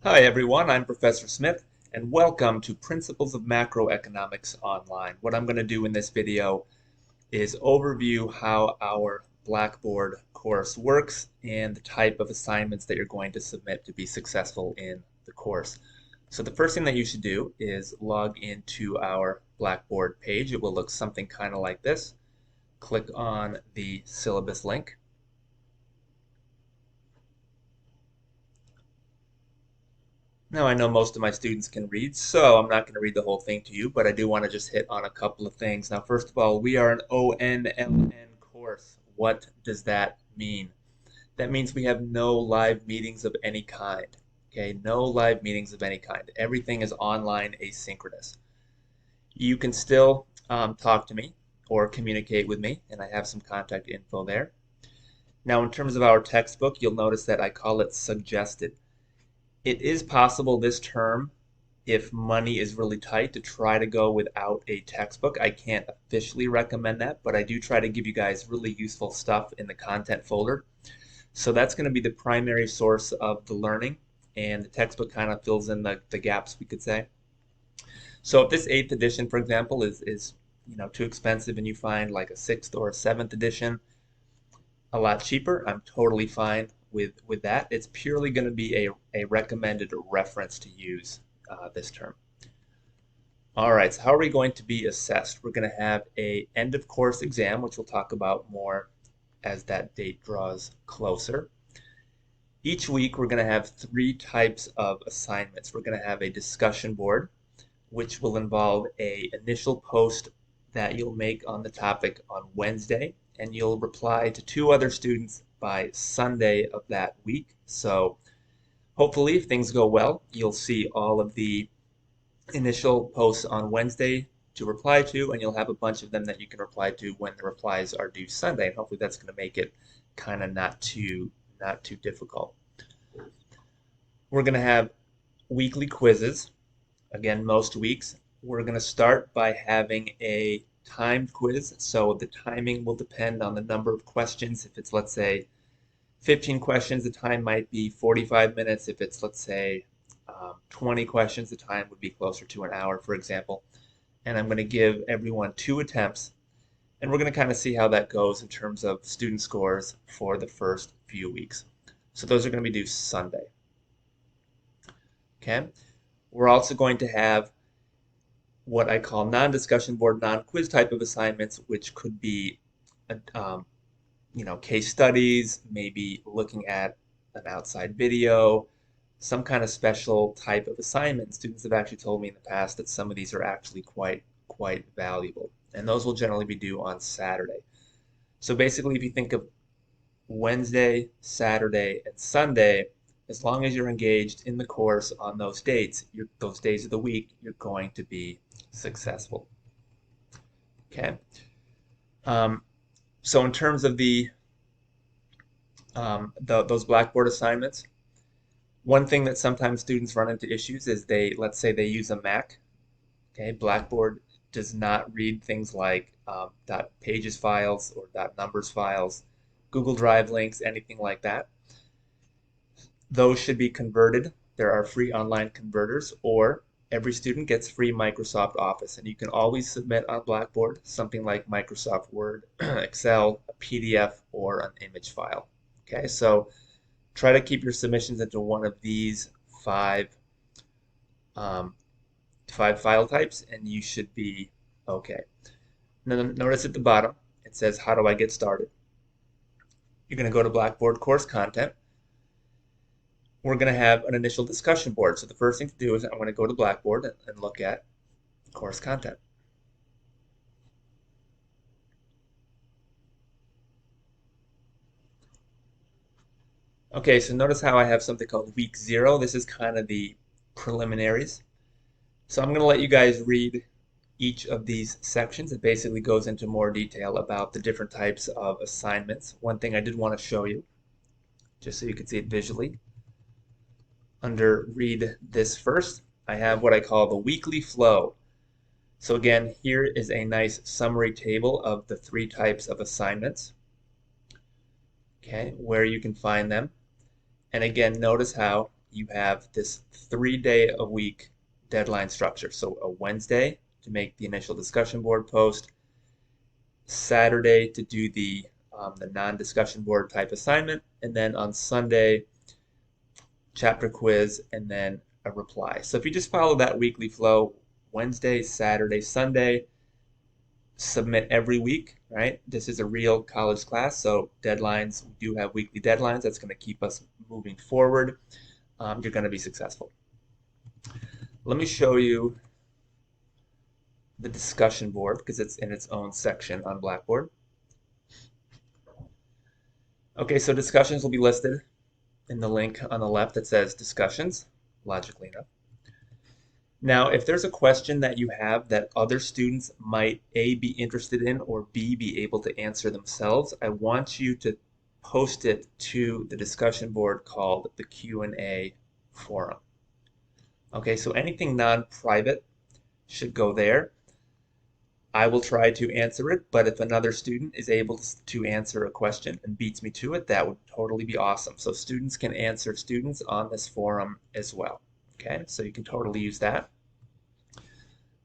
Hi everyone, I'm Professor Smith and welcome to Principles of Macroeconomics Online. What I'm going to do in this video is overview how our Blackboard course works and the type of assignments that you're going to submit to be successful in the course. So the first thing that you should do is log into our Blackboard page. It will look something kind of like this. Click on the syllabus link. Now I know most of my students can read, so I'm not going to read the whole thing to you, but I do want to just hit on a couple of things. Now, first of all, we are an ONLN course. What does that mean? That means we have no live meetings of any kind. Okay, no live meetings of any kind. Everything is online asynchronous. You can still talk to me or communicate with me, and I have some contact info there. Now, in terms of our textbook, you'll notice that I call it suggested. It is possible this term, if money is really tight, to try to go without a textbook. I can't officially recommend that, but I do try to give you guys really useful stuff in the content folder. So that's going to be the primary source of the learning, and the textbook kind of fills in the gaps, we could say. So if this 8th edition, for example, is too expensive and you find like a 6th or a 7th edition a lot cheaper, I'm totally fine with that. It's purely going to be a recommended reference to use this term. All right, so how are we going to be assessed? We're going to have a end of course exam, which we'll talk about more as that date draws closer. Each week we're going to have 3 types of assignments. We're going to have a discussion board, which will involve a initial post that you'll make on the topic on Wednesday, and you'll reply to 2 other students by Sunday of that week. So hopefully, if things go well, you'll see all of the initial posts on Wednesday to reply to, and you'll have a bunch of them that you can reply to when the replies are due Sunday. And hopefully that's going to make it kind of not too difficult. We're going to have weekly quizzes. Again, most weeks. We're going to start by having a timed quiz. So the timing will depend on the number of questions. If it's, let's say, 15 questions, the time might be 45 minutes. If it's, let's say, 20 questions, the time would be closer to an hour, for example. And I'm going to give everyone 2 attempts, and we're going to kind of see how that goes in terms of student scores for the first few weeks. So those are going to be due Sunday. Okay. We're also going to have what I call non-discussion board, non-quiz type of assignments, which could be case studies, maybe looking at an outside video, some kind of special type of assignment. Students have actually told me in the past that some of these are actually quite valuable, and those will generally be due on Saturday. So basically, if you think of Wednesday, Saturday, and Sunday, as long as you're engaged in the course on those dates, those days of the week, you're going to be successful. Okay. So in terms of those Blackboard assignments, one thing that sometimes students run into issues is let's say they use a Mac. Okay, Blackboard does not read things like .pages files or .numbers files, Google Drive links, anything like that. Those should be converted. There are free online converters, or every student gets free Microsoft Office, and you can always submit on Blackboard something like Microsoft Word, Excel, a PDF, or an image file. Okay, so try to keep your submissions into one of these 5 file types, and you should be okay. Now, notice at the bottom it says, how do I get started? You're going to go to Blackboard course content. We're going to have an initial discussion board. So the first thing to do is I'm going to go to Blackboard and look at course content. Okay, so notice how I have something called week 0. This is kind of the preliminaries. So I'm going to let you guys read each of these sections. It basically goes into more detail about the different types of assignments. One thing I did want to show you, just so you can see it visually, under read this first, I have what I call the weekly flow. So again, here is a nice summary table of the 3 types of assignments, okay, where you can find them. And again, notice how you have this 3-day-a-week deadline structure. So a Wednesday to make the initial discussion board post, Saturday to do the non-discussion board type assignment, and then on Sunday, chapter quiz, and then a reply. So if you just follow that weekly flow, Wednesday, Saturday, Sunday, submit every week, right? This is a real college class, so deadlines, we do have weekly deadlines. That's going to keep us moving forward. You're going to be successful. Let me show you the discussion board because it's in its own section on Blackboard. Okay, so discussions will be listed in the link on the left that says discussions, logically enough. Now, if there's a question that you have that other students might A, be interested in, or B, be able to answer themselves, I want you to post it to the discussion board called the Q&A forum. Okay, so anything non-private should go there. I will try to answer it, but if another student is able to answer a question and beats me to it, that would totally be awesome. So students can answer students on this forum as well. Okay, so you can totally use that.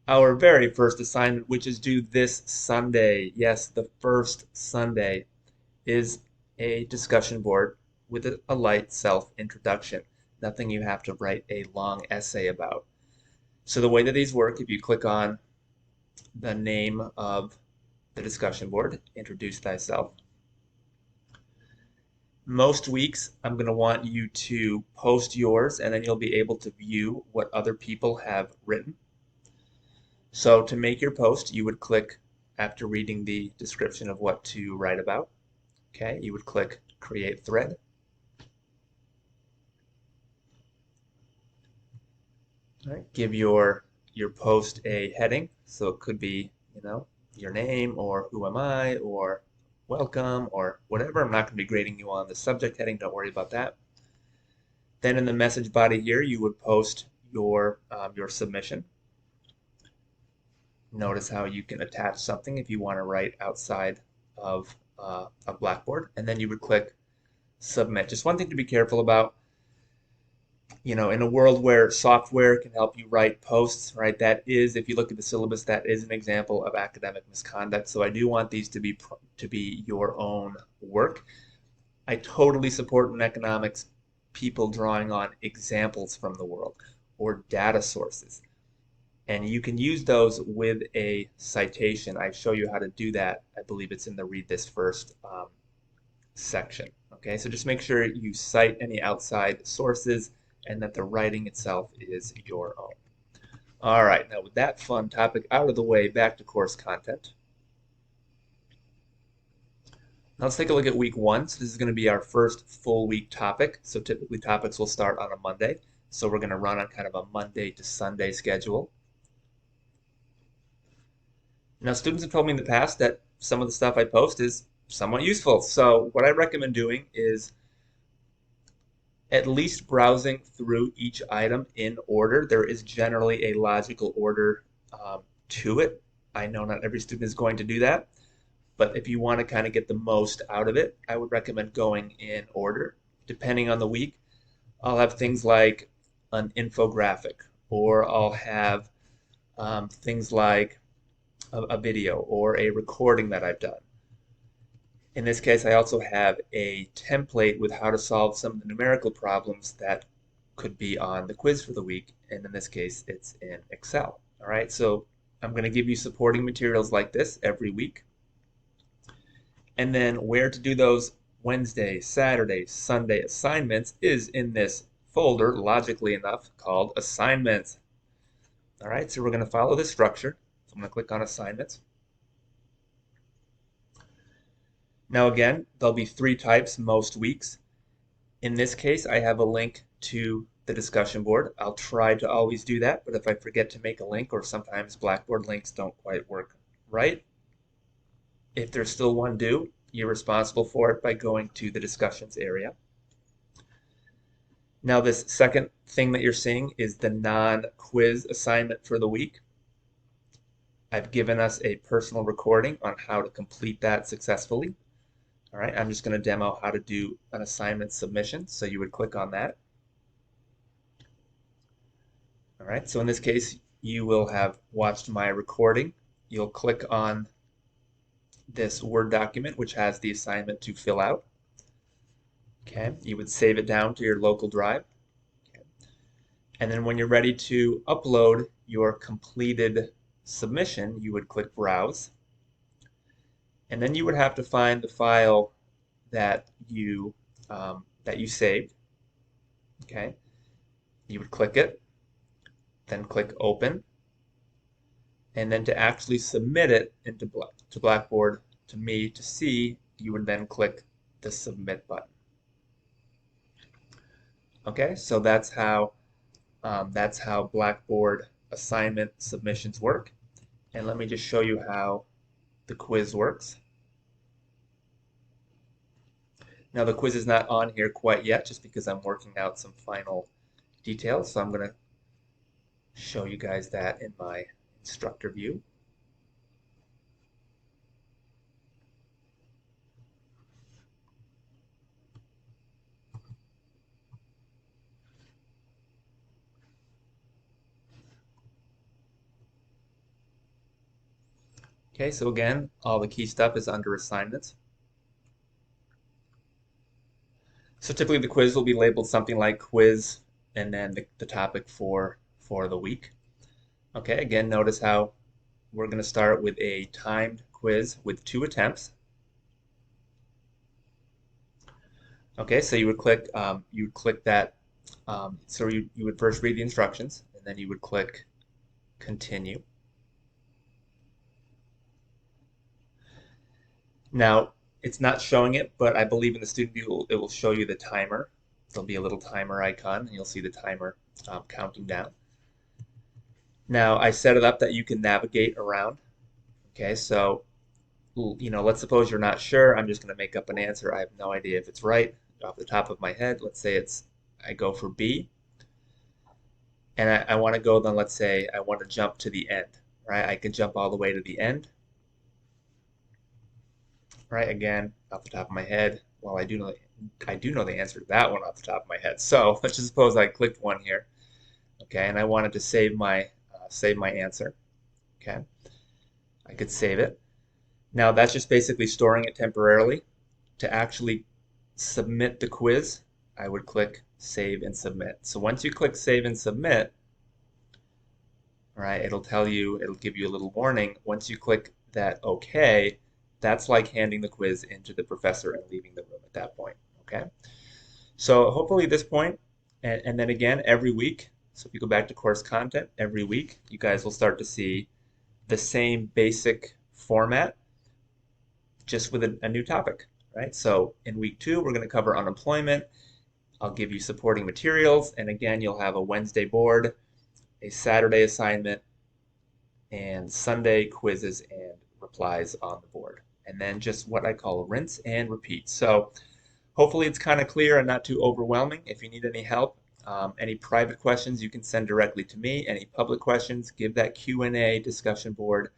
Our very first assignment, which is due this Sunday, yes, the first Sunday, is a discussion board with a light self-introduction. Nothing you have to write a long essay about. So the way that these work, if you click on the name of the discussion board, introduce thyself. Most weeks, I'm going to want you to post yours, and then you'll be able to view what other people have written. So to make your post, you would click, after reading the description of what to write about, okay, you would click Create Thread. All right, give your post a heading, so it could be, your name, or who am I, or welcome, or whatever. I'm not going to be grading you on the subject heading, don't worry about that. Then in the message body here, you would post your submission. Notice how you can attach something if you want to write outside of a Blackboard, and then you would click Submit. Just one thing to be careful about. In a world where software can help you write posts, right, that is, if you look at the syllabus, that is an example of academic misconduct. So I do want these to be your own work. I totally support in economics people drawing on examples from the world or data sources. And you can use those with a citation. I show you how to do that. I believe it's in the Read This First section. Okay, so just make sure you cite any outside sources and that the writing itself is your own. All right, now with that fun topic out of the way, back to course content. Now let's take a look at week 1. So this is going to be our first full week topic. So typically topics will start on a Monday. So we're going to run on kind of a Monday to Sunday schedule. Now students have told me in the past that some of the stuff I post is somewhat useful. So what I recommend doing is at least browsing through each item in order. There is generally a logical order to it. I know not every student is going to do that, but if you want to kind of get the most out of it, I would recommend going in order. Depending on the week, I'll have things like an infographic, or I'll have things like a video or a recording that I've done. In this case, I also have a template with how to solve some of the numerical problems that could be on the quiz for the week, and in this case, it's in Excel. All right, so I'm going to give you supporting materials like this every week. And then where to do those Wednesday, Saturday, Sunday assignments is in this folder, logically enough, called Assignments. All right, so we're going to follow this structure. So I'm going to click on Assignments. Now again, there'll be 3 types most weeks. In this case, I have a link to the discussion board. I'll try to always do that, but if I forget to make a link, or sometimes Blackboard links don't quite work right, if there's still one due, you're responsible for it by going to the discussions area. Now this second thing that you're seeing is the non-quiz assignment for the week. I've given us a personal recording on how to complete that successfully. All right, I'm just going to demo how to do an assignment submission. So you would click on that. All right, so in this case, you will have watched my recording. You'll click on this Word document, which has the assignment to fill out. Okay, you would save it down to your local drive. Okay. And then when you're ready to upload your completed submission, you would click Browse. And then you would have to find the file that you saved. Okay, you would click it, then click Open, and then to actually submit it to Blackboard to me to see, you would then click the Submit button. Okay, so that's how Blackboard assignment submissions work. And let me just show you how the quiz works. Now the quiz is not on here quite yet, just because I'm working out some final details. So I'm going to show you guys that in my instructor view. Okay, so again, all the key stuff is under assignments. So typically the quiz will be labeled something like quiz and then the topic for the week. Okay, again, notice how we're going to start with a timed quiz with 2 attempts. Okay, so you would click that. So you would first read the instructions, and then you would click continue. Now, it's not showing it, but I believe in the student view it will show you the timer. There'll be a little timer icon, and you'll see the timer counting down. Now, I set it up that you can navigate around. Okay, so let's suppose you're not sure. I'm just going to make up an answer. I have no idea if it's right off the top of my head. Let's say I go for B, and I want to go then, let's say I want to jump to the end, right? I can jump all the way to the end, right? Again, off the top of my head, well, I do know the answer to that one off the top of my head. So let's just suppose I clicked one here, okay, and I wanted to save my answer, okay? I could save it. Now that's just basically storing it temporarily. To actually submit the quiz, I would click Save and Submit. So once you click Save and Submit, right, it'll give you a little warning. Once you click that OK, that's like handing the quiz into the professor and leaving the room at that point. Okay, so hopefully at this point, and then again every week. So if you go back to course content, every week you guys will start to see the same basic format, just with a new topic, right? So in week 2, we're going to cover unemployment. I'll give you supporting materials, and again, you'll have a Wednesday board, a Saturday assignment, and Sunday quizzes and replies on the board. And then just what I call rinse and repeat. So hopefully it's kind of clear and not too overwhelming. If you need any help, any private questions, you can send directly to me. Any public questions, give that Q&A discussion board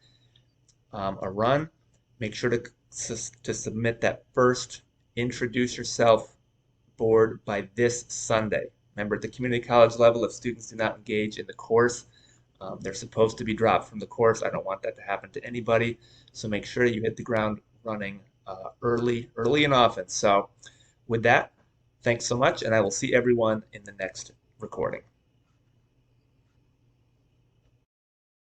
a run. Make sure to submit that first Introduce Yourself board by this Sunday. Remember, at the community college level, if students do not engage in the course, they're supposed to be dropped from the course. I don't want that to happen to anybody. So make sure you hit the ground running early and often. So with that, thanks so much, and I will see everyone in the next recording.